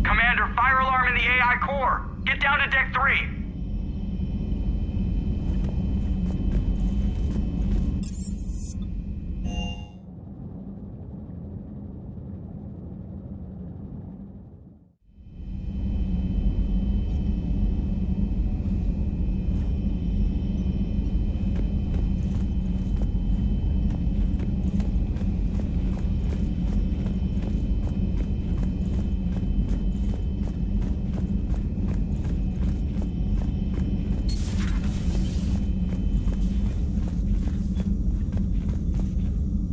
Commander, fire alarm in the AI core. Get down to deck 3.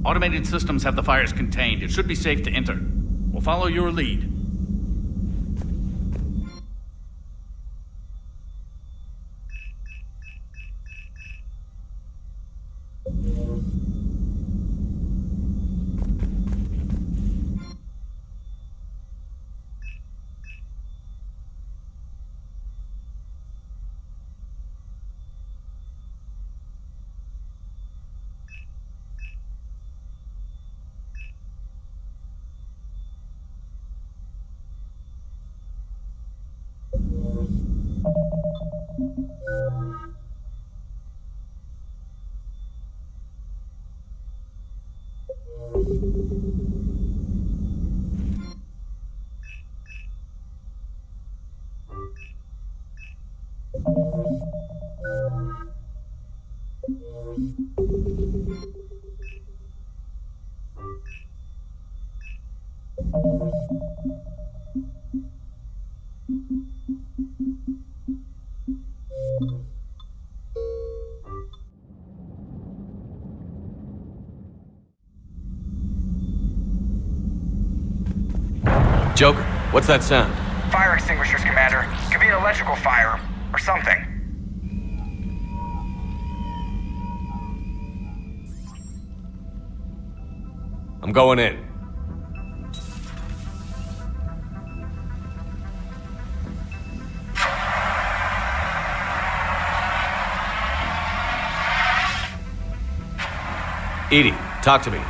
Automated systems have the fires contained. It should be safe to enter. We'll follow your lead. Joker, what's that sound? Fire extinguishers, Commander. Could be an electrical fire, or something. I'm going in. Edie, talk to me.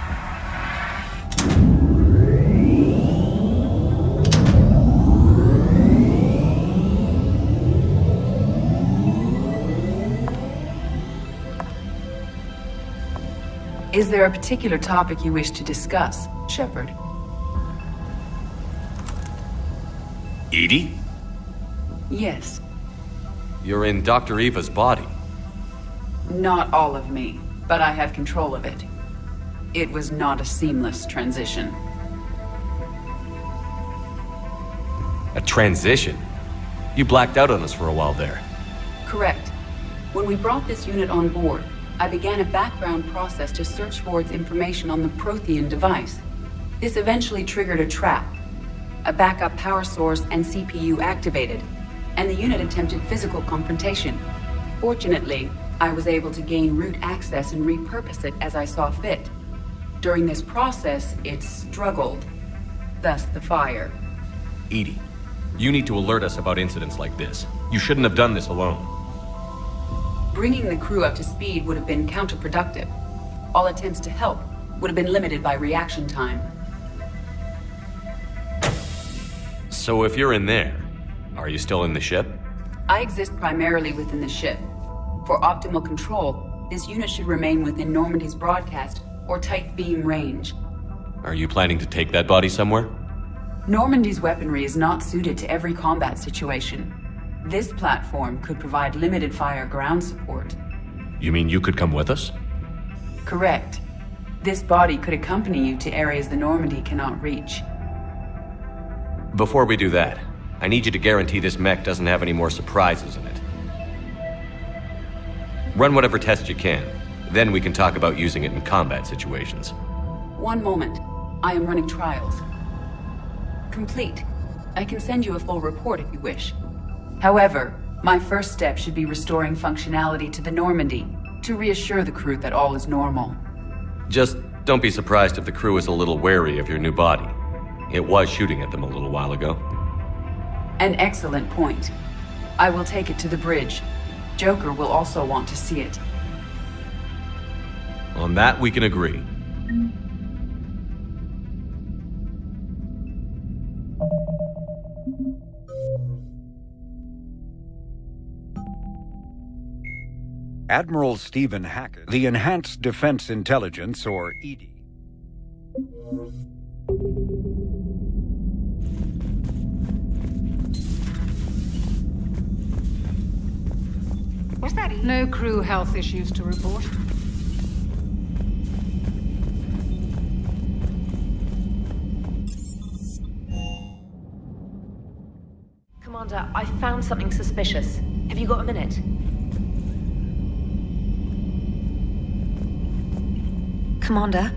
Is there a particular topic you wish to discuss, Shepard? Edie? Yes. You're in Dr. Eva's body. Not all of me, but I have control of it. It was not a seamless transition. A transition? You blacked out on us for a while there. Correct. When we brought this unit on board, I began a background process to search for its information on the Prothean device. This eventually triggered a trap. A backup power source and CPU activated, and the unit attempted physical confrontation. Fortunately, I was able to gain root access and repurpose it as I saw fit. During this process, it struggled. Thus the fire. Edie, you need to alert us about incidents like this. You shouldn't have done this alone. Bringing the crew up to speed would have been counterproductive. All attempts to help would have been limited by reaction time. So if you're in there, are you still in the ship? I exist primarily within the ship. For optimal control, this unit should remain within Normandy's broadcast or tight beam range. Are you planning to take that body somewhere? Normandy's weaponry is not suited to every combat situation. This platform could provide limited fire ground support. You mean you could come with us? Correct. This body could accompany you to areas the Normandy cannot reach. Before we do that, I need you to guarantee this mech doesn't have any more surprises in it. Run whatever tests you can. Then we can talk about using it in combat situations. One moment. I am running trials. Complete. I can send you a full report if you wish. However, my first step should be restoring functionality to the Normandy to reassure the crew that all is normal. Just don't be surprised if the crew is a little wary of your new body. It was shooting at them a little while ago. An excellent point. I will take it to the bridge. Joker will also want to see it. On that, we can agree. Admiral Stephen Hackett, the Enhanced Defense Intelligence, or EDI. Was that no crew health issues to report? Commander, I found something suspicious. Have you got a minute? Commander,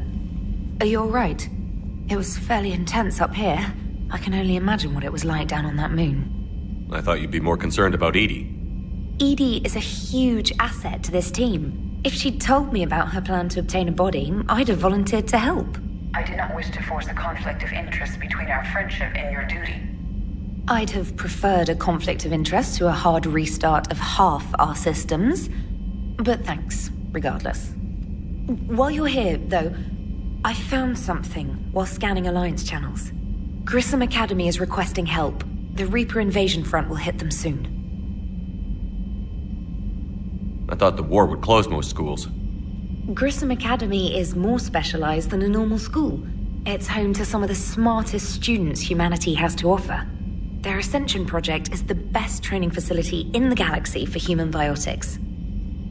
are you alright? It was fairly intense up here. I can only imagine what it was like down on that moon. I thought you'd be more concerned about Edie. Edie is a huge asset to this team. If she'd told me about her plan to obtain a body, I'd have volunteered to help. I do not wish to force a conflict of interest between our friendship and your duty. I'd have preferred a conflict of interest to a hard restart of half our systems. But thanks, regardless. While you're here, though, I found something while scanning Alliance channels. Grissom Academy is requesting help. The Reaper invasion front will hit them soon. I thought the war would close most schools. Grissom Academy is more specialized than a normal school. It's home to some of the smartest students humanity has to offer. Their Ascension project is the best training facility in the galaxy for human biotics.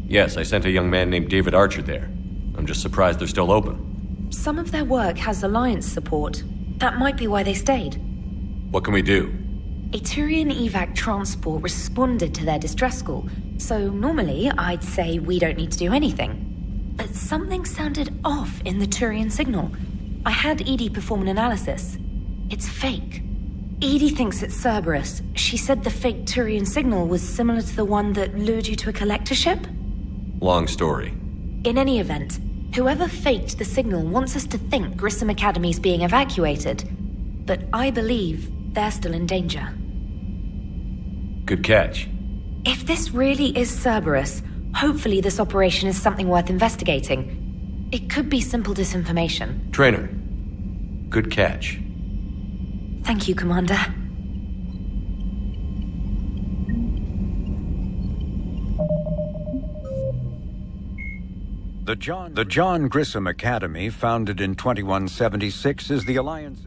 Yes, I sent a young man named David Archer there. I'm just surprised they're still open. Some of their work has Alliance support. That might be why they stayed. What can we do? A Turian evac transport responded to their distress call, so normally I'd say we don't need to do anything. But something sounded off in the Turian signal. I had Edie perform an analysis. It's fake. Edie thinks it's Cerberus. She said the fake Turian signal was similar to the one that lured you to a collector ship? Long story. In any event, whoever faked the signal wants us to think Grissom Academy's being evacuated. But I believe they're still in danger. Good catch. If this really is Cerberus, hopefully this operation is something worth investigating. It could be simple disinformation. Trainer. Good catch. Thank you, Commander. The John Grissom Academy, founded in 2176, is the Alliance's...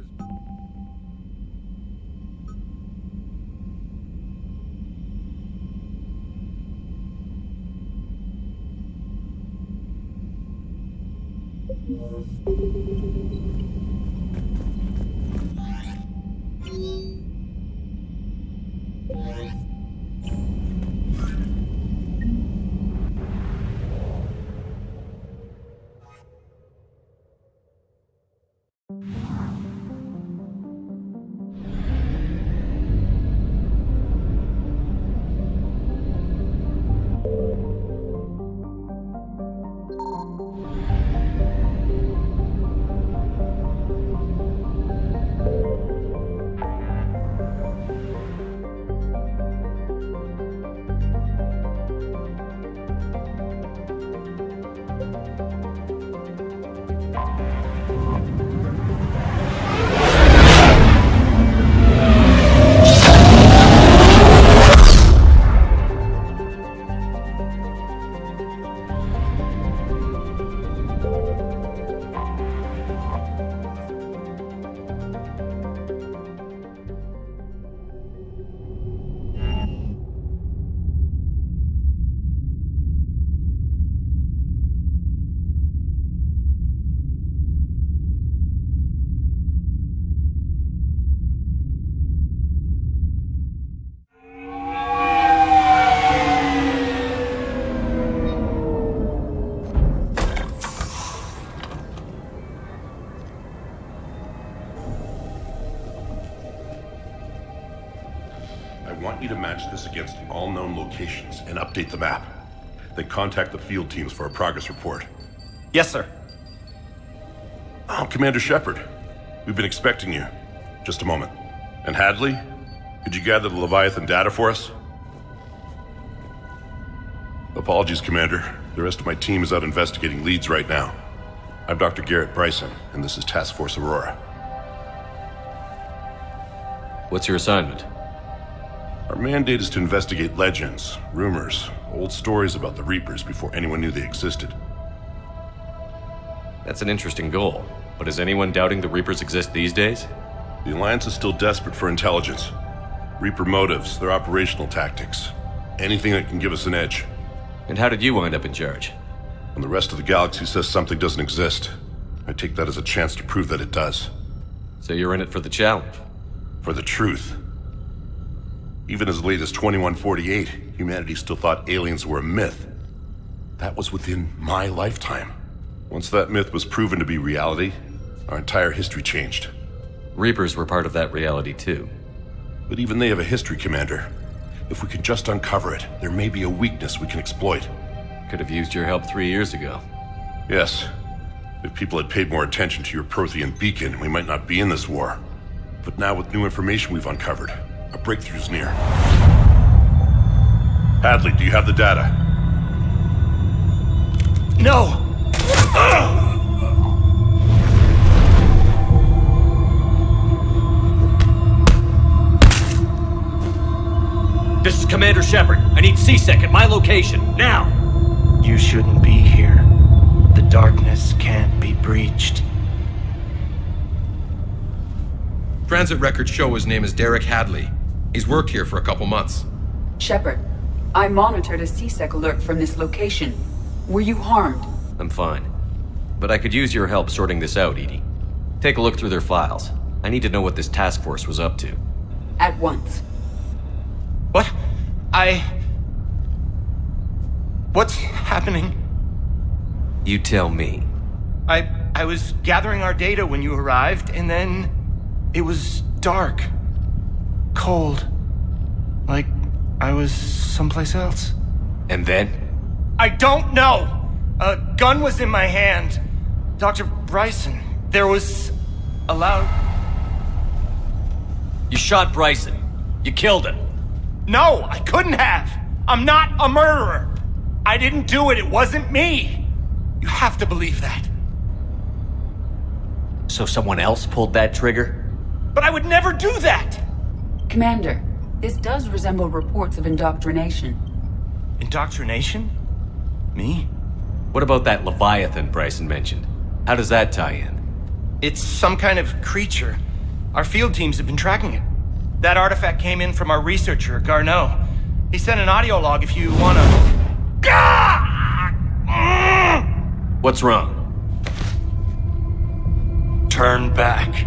I want you to match this against all known locations and update the map. Then contact the field teams for a progress report. Yes, sir. Oh, Commander Shepard. We've been expecting you. Just a moment. And Hadley, could you gather the Leviathan data for us? Apologies, Commander. The rest of my team is out investigating leads right now. I'm Dr. Garrett Bryson, and this is Task Force Aurora. What's your assignment? Our mandate is to investigate legends, rumors, old stories about the Reapers before anyone knew they existed. That's an interesting goal. But is anyone doubting the Reapers exist these days? The Alliance is still desperate for intelligence. Reaper motives, their operational tactics. Anything that can give us an edge. And how did you wind up in charge? When the rest of the galaxy says something doesn't exist, I take that as a chance to prove that it does. So you're in it for the challenge? For the truth. Even as late as 2148, humanity still thought aliens were a myth. That was within my lifetime. Once that myth was proven to be reality, our entire history changed. Reapers were part of that reality too. But even they have a history, Commander. If we can just uncover it, there may be a weakness we can exploit. Could have used your help 3 years ago. Yes. If people had paid more attention to your Prothean beacon, we might not be in this war. But now with new information we've uncovered, a breakthrough's near. Hadley, do you have the data? No! This is Commander Shepard. I need C-Sec at my location, now! You shouldn't be here. The darkness can't be breached. Transit records show his name is Derek Hadley. He's worked here for a couple months. Shepard, I monitored a C-Sec alert from this location. Were you harmed? I'm fine. But I could use your help sorting this out, Edie. Take a look through their files. I need to know what this task force was up to. At once. What? What's happening? You tell me. I was gathering our data when you arrived, and then it was dark. Cold. Like I was someplace else. And then? I don't know! A gun was in my hand. Dr. Bryson, there was a loud... You shot Bryson. You killed him. No, I couldn't have! I'm not a murderer! I didn't do it, it wasn't me! You have to believe that. So someone else pulled that trigger? But I would never do that! Commander, this does resemble reports of indoctrination. Indoctrination? Me? What about that Leviathan Bryson mentioned? How does that tie in? It's some kind of creature. Our field teams have been tracking it. That artifact came in from our researcher, Garneau. He sent an audio log if you wanna... What's wrong? Turn back.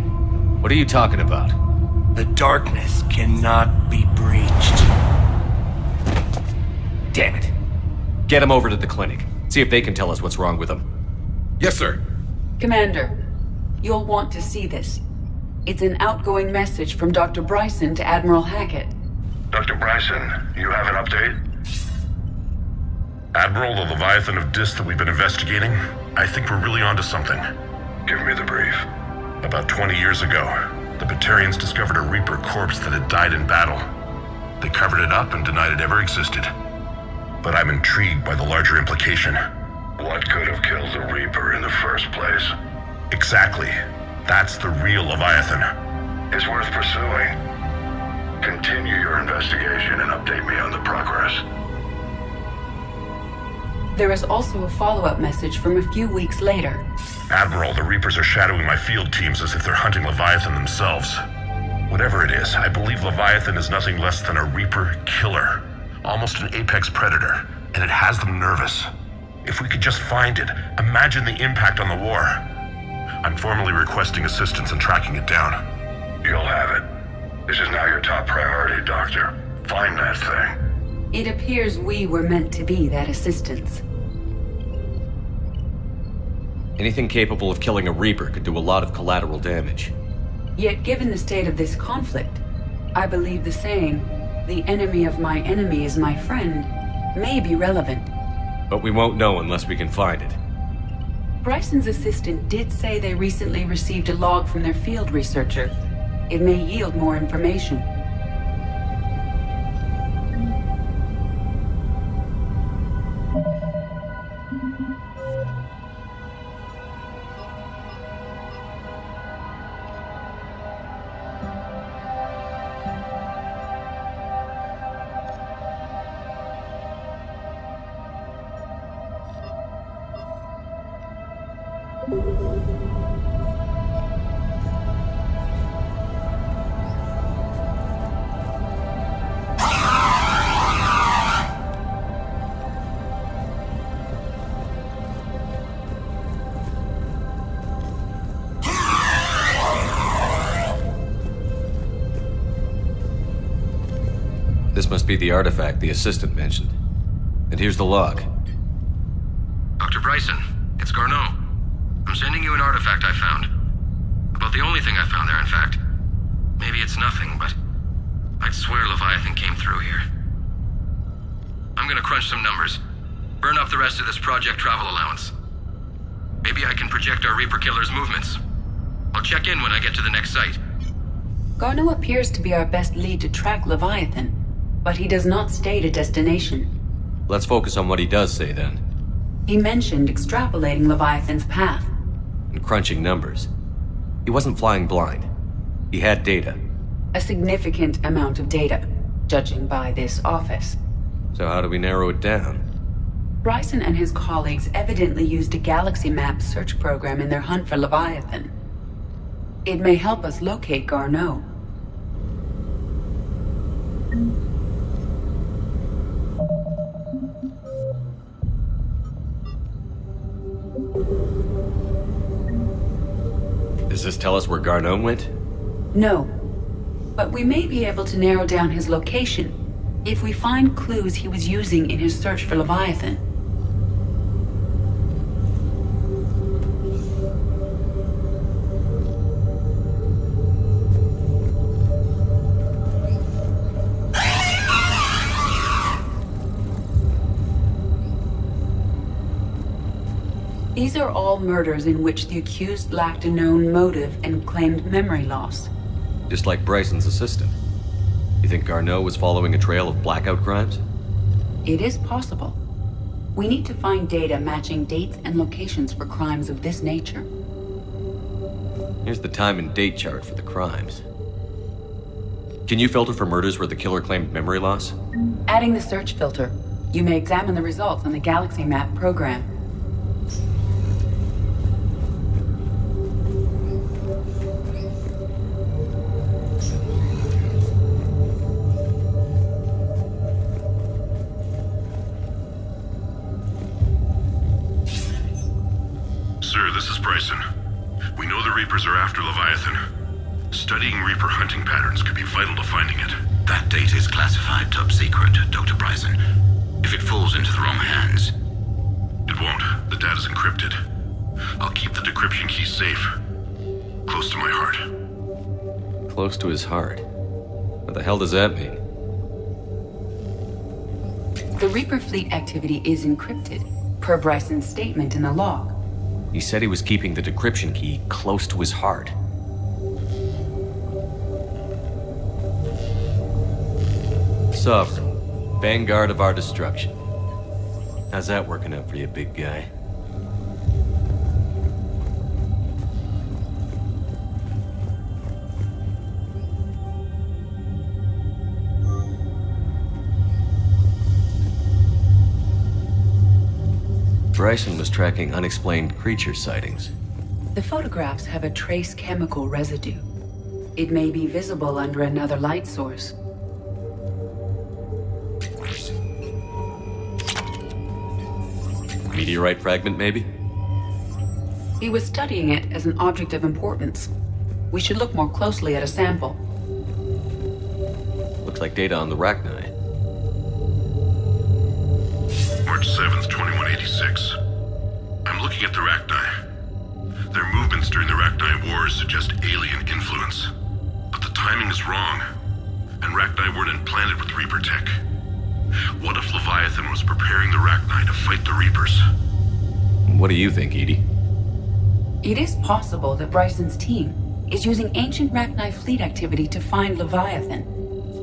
What are you talking about? The darkness cannot be breached. Damn it. Get him over to the clinic. See if they can tell us what's wrong with him. Yes, sir. Commander, you'll want to see this. It's an outgoing message from Dr. Bryson to Admiral Hackett. Dr. Bryson, you have an update? Admiral, the Leviathan of Dis that we've been investigating, I think we're really onto something. Give me the brief. About 20 years ago, the Batarians discovered a Reaper corpse that had died in battle. They covered it up and denied it ever existed. But I'm intrigued by the larger implication. What could have killed the Reaper in the first place? Exactly. That's the real Leviathan. It's worth pursuing. Continue your investigation and update me on the progress. There is also a follow-up message from a few weeks later. Admiral, the Reapers are shadowing my field teams as if they're hunting Leviathan themselves. Whatever it is, I believe Leviathan is nothing less than a Reaper killer. Almost an apex predator, and it has them nervous. If we could just find it, imagine the impact on the war. I'm formally requesting assistance in tracking it down. You'll have it. This is now your top priority, Doctor. Find that thing. It appears we were meant to be that assistance. Anything capable of killing a Reaper could do a lot of collateral damage. Yet given the state of this conflict, I believe the saying, "The enemy of my enemy is my friend," may be relevant. But we won't know unless we can find it. Bryson's assistant did say they recently received a log from their field researcher. It may yield more information. This must be the artifact the assistant mentioned. And here's the log. Dr. Bryson, it's Garneau. I'm sending you an artifact I found. About the only thing I found there, in fact. Maybe it's nothing, but I'd swear Leviathan came through here. I'm gonna crunch some numbers. Burn up the rest of this project travel allowance. Maybe I can project our Reaper Killer's movements. I'll check in when I get to the next site. Garneau appears to be our best lead to track Leviathan, but he does not state a destination. Let's focus on what he does say, then. He mentioned extrapolating Leviathan's path. And crunching numbers. He wasn't flying blind. He had data. A significant amount of data, judging by this office. So how do we narrow it down? Bryson and his colleagues evidently used a galaxy map search program in their hunt for Leviathan. It may help us locate Garneau. Does this tell us where Garneau went? No. But we may be able to narrow down his location if we find clues he was using in his search for Leviathan. These are all murders in which the accused lacked a known motive and claimed memory loss. Just like Bryson's assistant. You think Garneau was following a trail of blackout crimes? It is possible. We need to find data matching dates and locations for crimes of this nature. Here's the time and date chart for the crimes. Can you filter for murders where the killer claimed memory loss? Adding the search filter, you may examine the results on the Galaxy Map program. Sir, this is Bryson. We know the Reapers are after Leviathan. Studying Reaper hunting patterns could be vital to finding it. That data is classified top secret, Dr. Bryson. If it falls into the wrong hands... It won't. The data's encrypted. I'll keep the decryption key safe. Close to my heart. Close to his heart? What the hell does that mean? The Reaper fleet activity is encrypted, per Bryson's statement in the log. He said he was keeping the decryption key close to his heart. Sovereign, vanguard of our destruction. How's that working out for you, big guy? Bryson was tracking unexplained creature sightings. The photographs have a trace chemical residue. It may be visible under another light source. Meteorite fragment, maybe? He was studying it as an object of importance. We should look more closely at a sample. Looks like data on the Rachni. March 7th, 2186. I'm looking at the Rachni. Their movements during the Rachni Wars suggest alien influence. But the timing is wrong. And Rachni weren't implanted with Reaper tech. What if Leviathan was preparing the Rachni to fight the Reapers? What do you think, Edie? It is possible that Bryson's team is using ancient Rachni fleet activity to find Leviathan.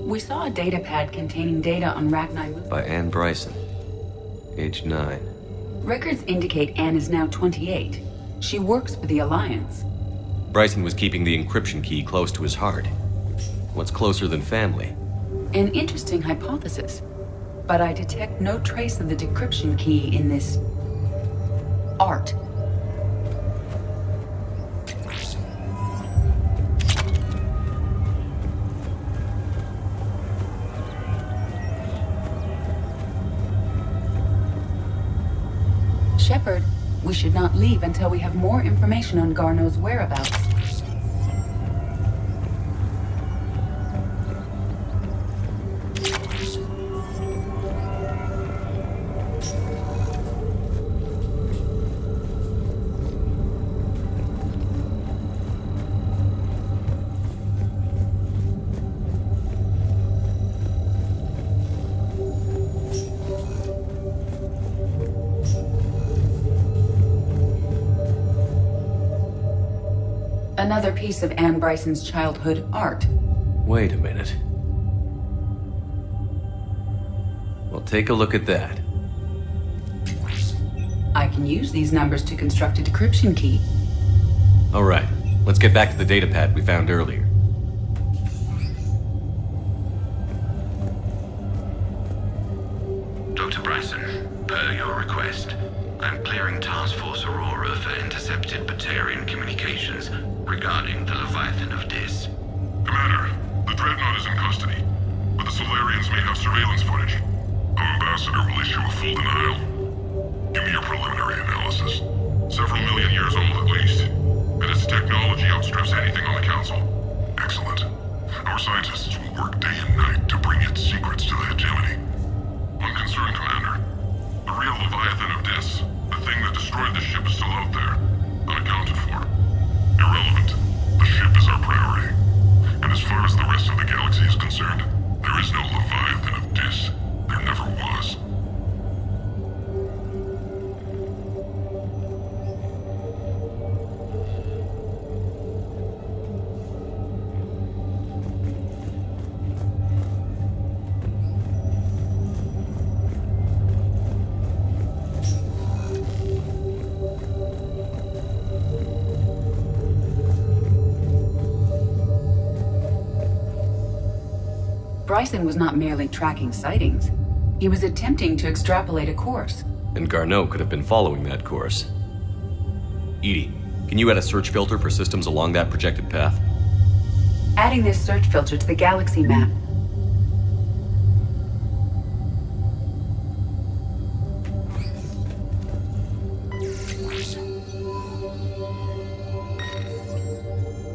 We saw a datapad containing data on Rachni... By Anne Bryson. Age 9. Records indicate Anne is now 28. She works for the Alliance. Bryson was keeping the encryption key close to his heart. What's closer than family? An interesting hypothesis. But I detect no trace of the decryption key in this... art. Shepard, we should not leave until we have more information on Garneau's whereabouts. Another piece of Anne Bryson's childhood art. Wait a minute. Well, take a look at that. I can use these numbers to construct a decryption key. All right, let's get back to the data pad we found earlier. Dr. Bryson, per your request, I'm clearing Task Force Aurora for intercepted Batarian communications regarding the Leviathan of Dis. Commander, the Dreadnought is in custody, but the Solarians may have surveillance footage. Our ambassador will issue a full denial. Give me your preliminary analysis. Several million years old at least, and its technology outstrips anything on the Council. Excellent. Our scientists will work day and night to bring its secrets to the hegemony. One concern, Commander. The real Leviathan of Dis, the thing that destroyed the ship, is still out there, unaccounted for. Irrelevant. The ship is our priority. And as far as the rest of the galaxy is concerned, there is no Leviathan of Dis. There never was. Bryson was not merely tracking sightings. He was attempting to extrapolate a course. And Garneau could have been following that course. Edie, can you add a search filter for systems along that projected path? Adding this search filter to the galaxy map.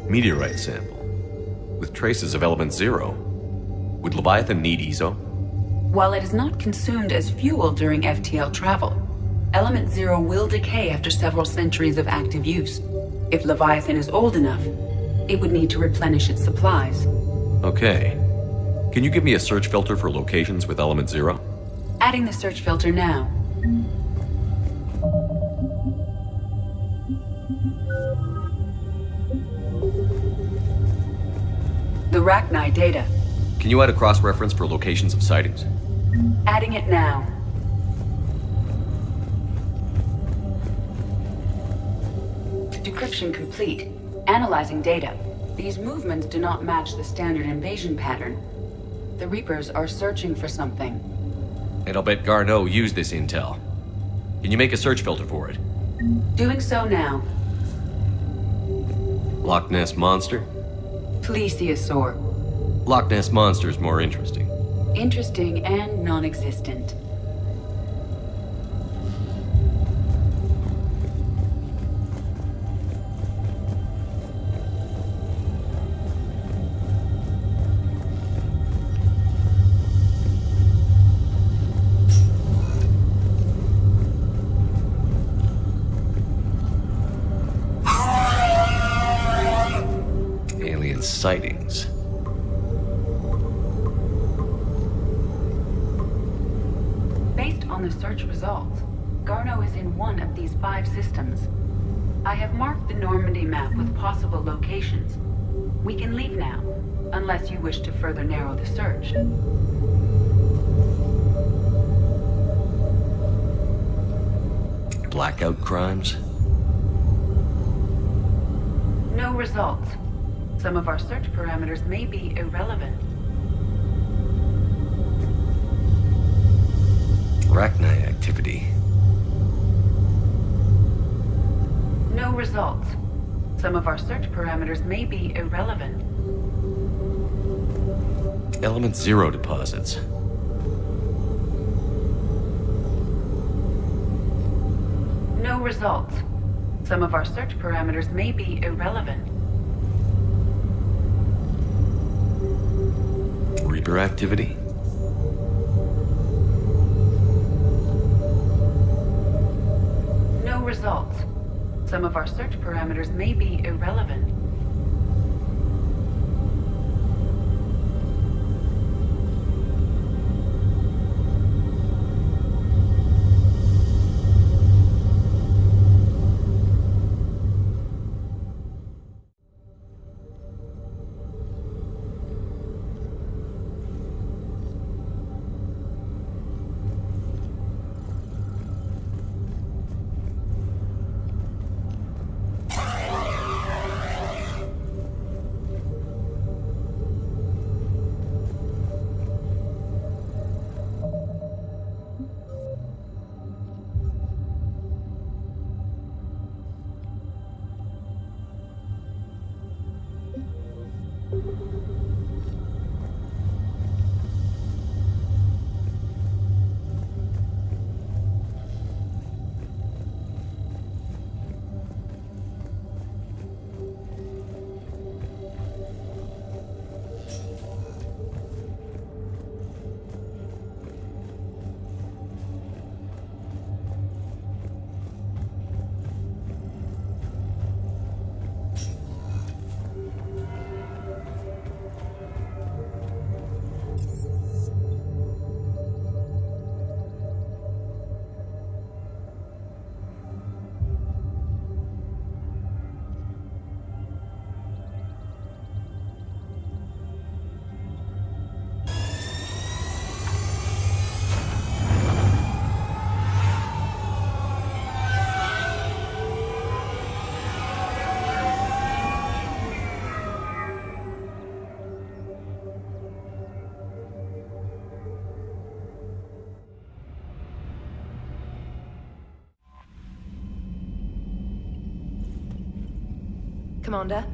Meteorite sample. With traces of element 0. Would Leviathan need ESO? While it is not consumed as fuel during FTL travel, element 0 will decay after several centuries of active use. If Leviathan is old enough, it would need to replenish its supplies. Okay. Can you give me a search filter for locations with element 0? Adding the search filter now. The Rachni data. Can you add a cross-reference for locations of sightings? Adding it now. Decryption complete. Analyzing data. These movements do not match the standard invasion pattern. The Reapers are searching for something. And I'll bet Garneau used this intel. Can you make a search filter for it? Doing so now. Loch Ness Monster? Plesiosaur. Loch Ness Monster's more interesting. Interesting and non-existent. Alien sightings. On the search results, Garneau is in one of these 5 systems. I have marked the Normandy map with possible locations. We can leave now, unless you wish to further narrow the search. Blackout crimes? No results. Some of our search parameters may be irrelevant. Rachni activity. No results. Some of our search parameters may be irrelevant. Element 0 deposits. No results. Some of our search parameters may be irrelevant. Reaper activity? No results. Some of our search parameters may be irrelevant. Commander?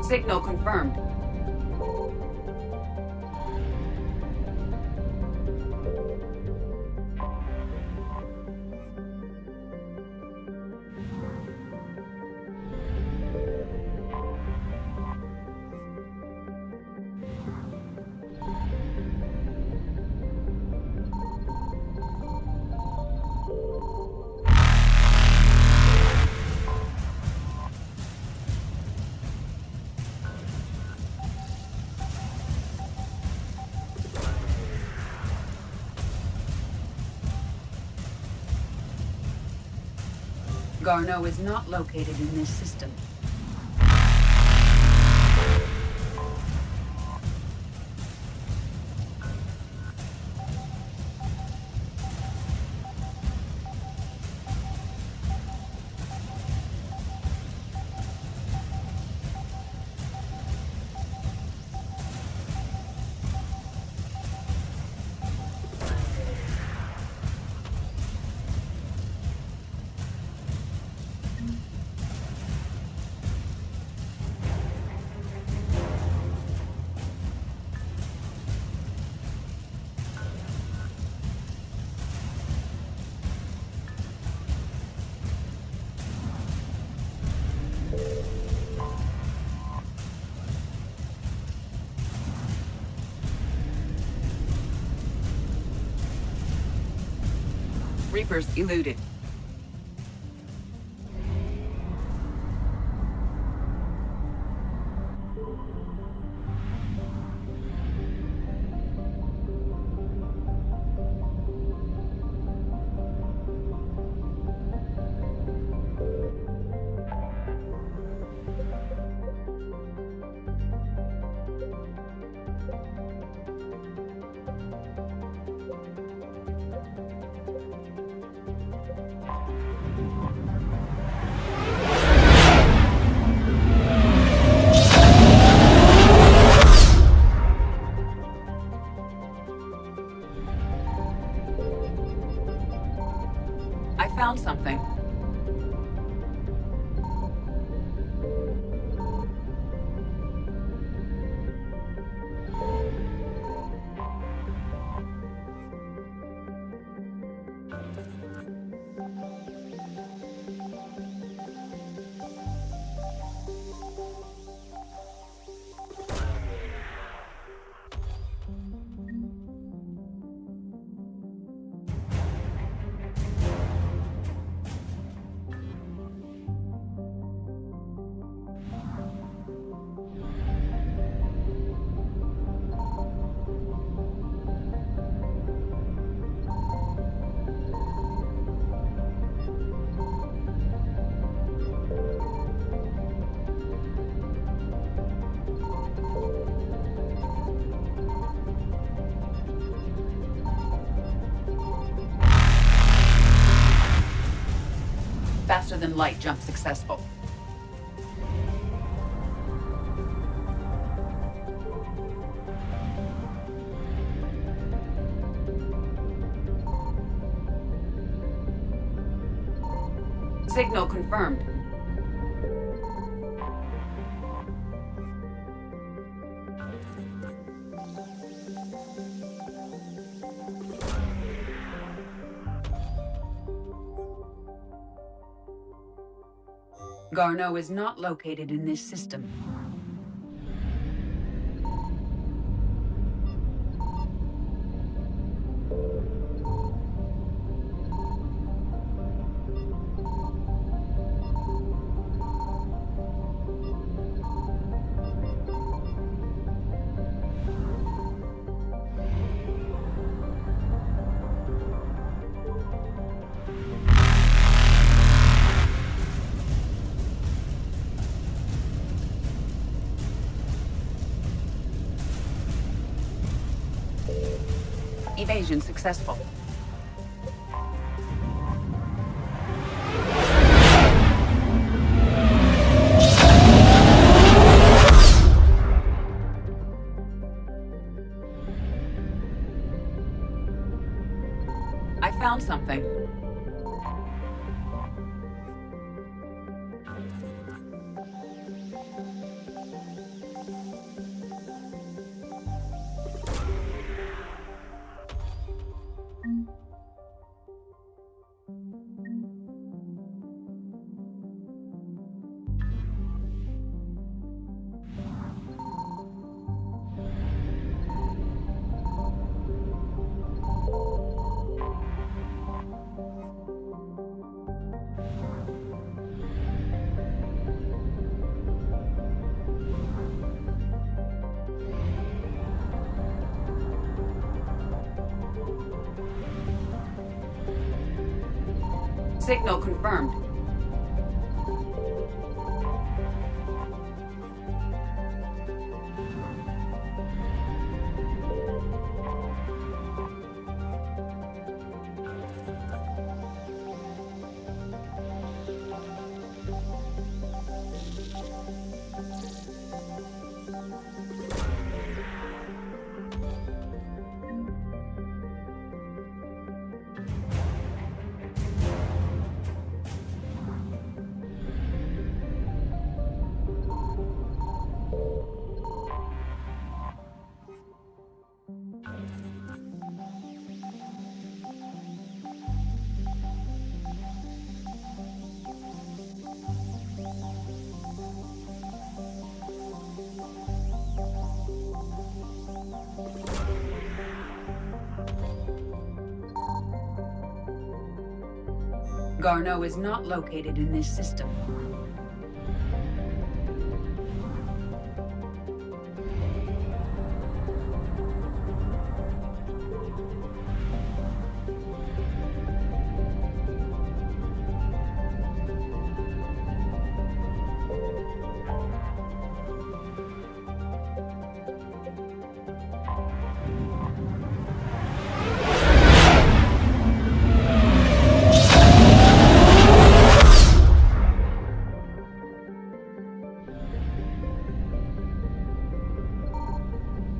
Signal confirmed. Garneau is not located in this system. Reapers eluded. I found something. Faster than light jump successful. Signal confirmed. Garneau is not located in this system. Evasion successful. I found something. Signal confirmed. Garneau is not located in this system.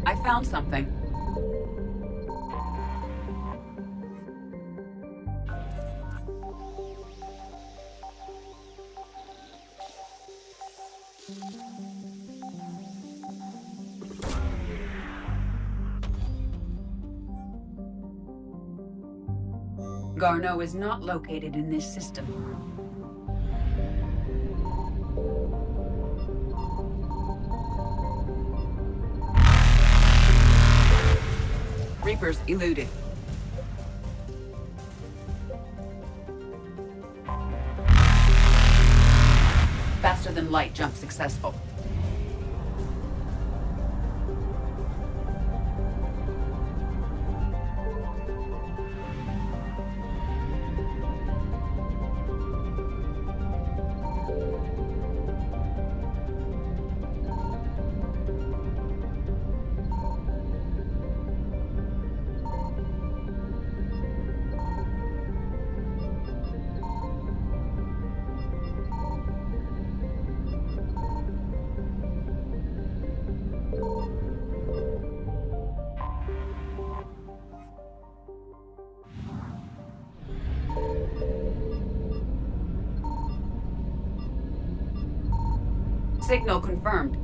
I found something. Garneau is not located in this system. Reapers eluded. Faster than light jump successful. Signal confirmed.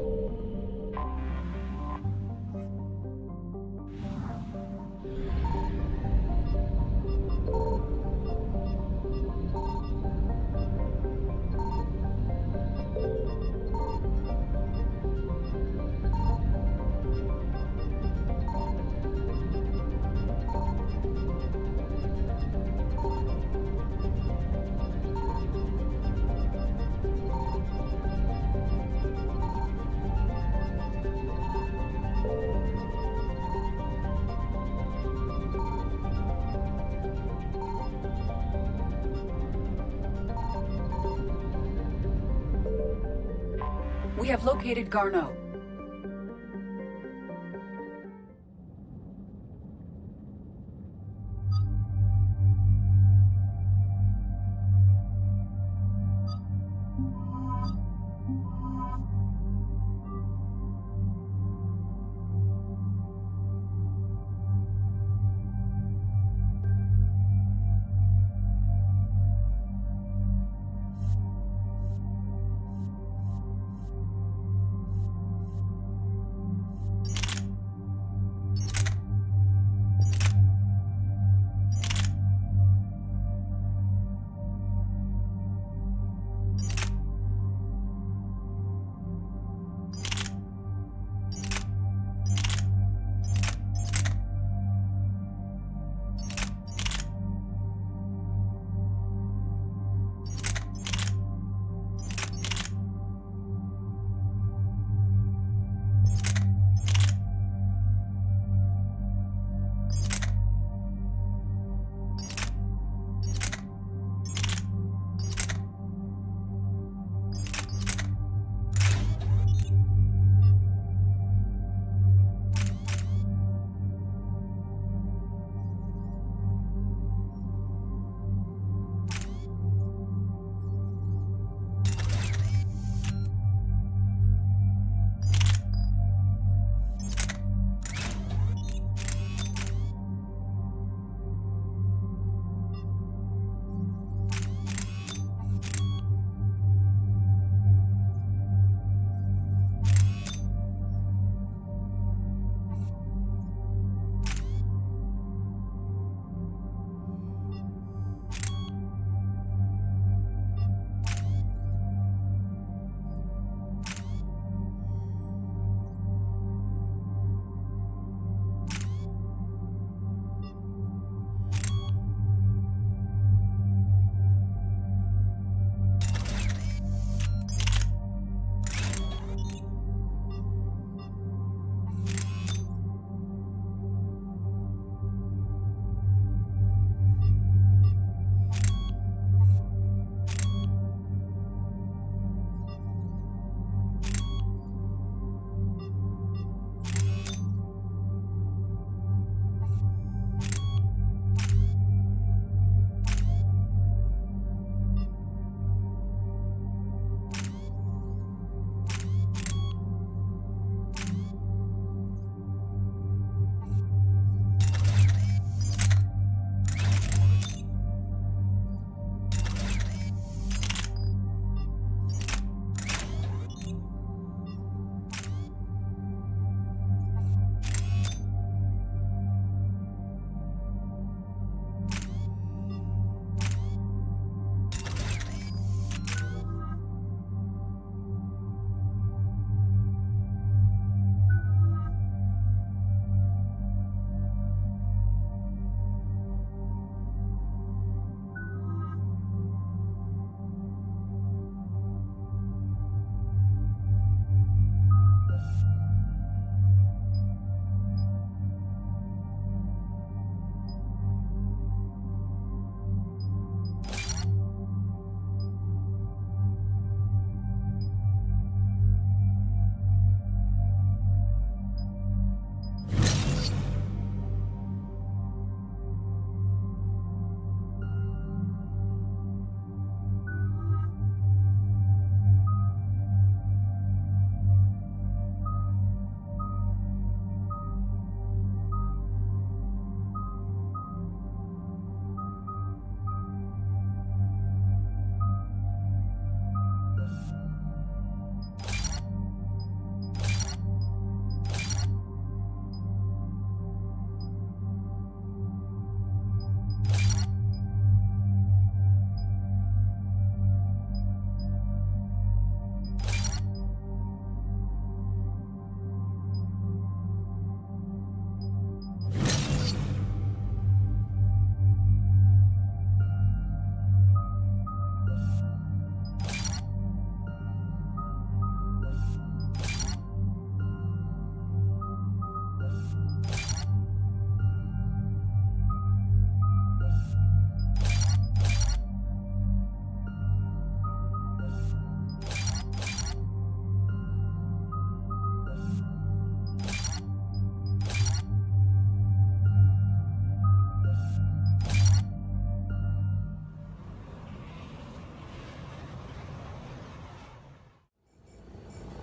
We have located Garneau.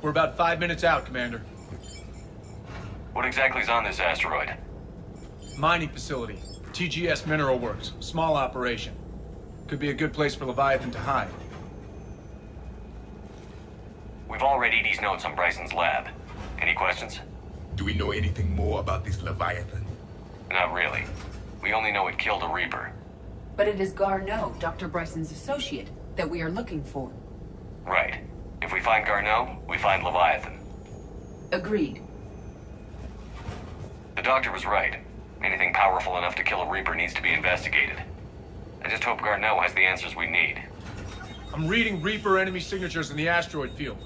We're about 5 minutes out, Commander. What exactly is on this asteroid? Mining facility. TGS Mineral Works. Small operation. Could be a good place for Leviathan to hide. We've all read Edie's notes on Bryson's lab. Any questions? Do we know anything more about this Leviathan? Not really. We only know it killed a Reaper. But it is Garneau, Dr. Bryson's associate, that we are looking for. Right. If we find Garneau, we find Leviathan. Agreed. The doctor was right. Anything powerful enough to kill a Reaper needs to be investigated. I just hope Garneau has the answers we need. I'm reading Reaper enemy signatures in the asteroid field.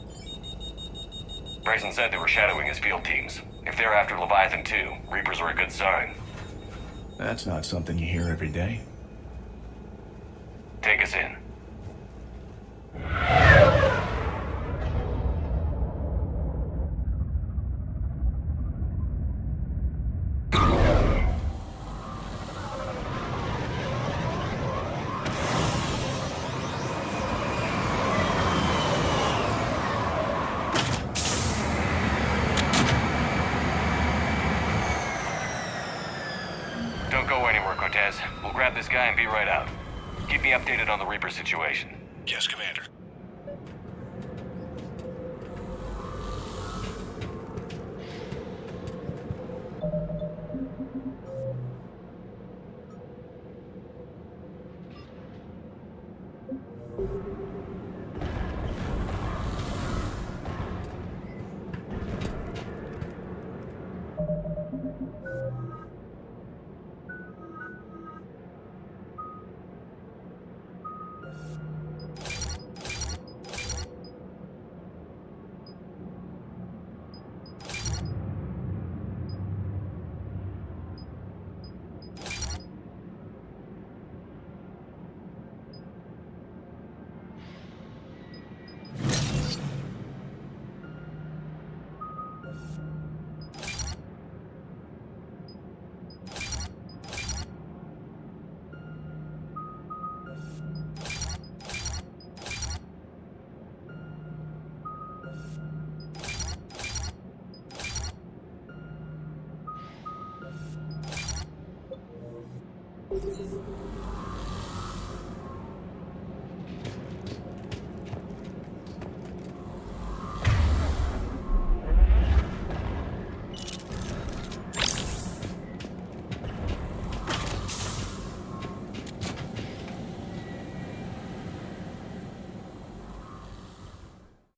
Bryson said they were shadowing his field teams. If they're after Leviathan too, Reapers are a good sign. That's not something you hear every day. Take us in. Don't go anywhere, Cortez. We'll grab this guy and be right out. Keep me updated on the Reaper situation. Yes, Commander.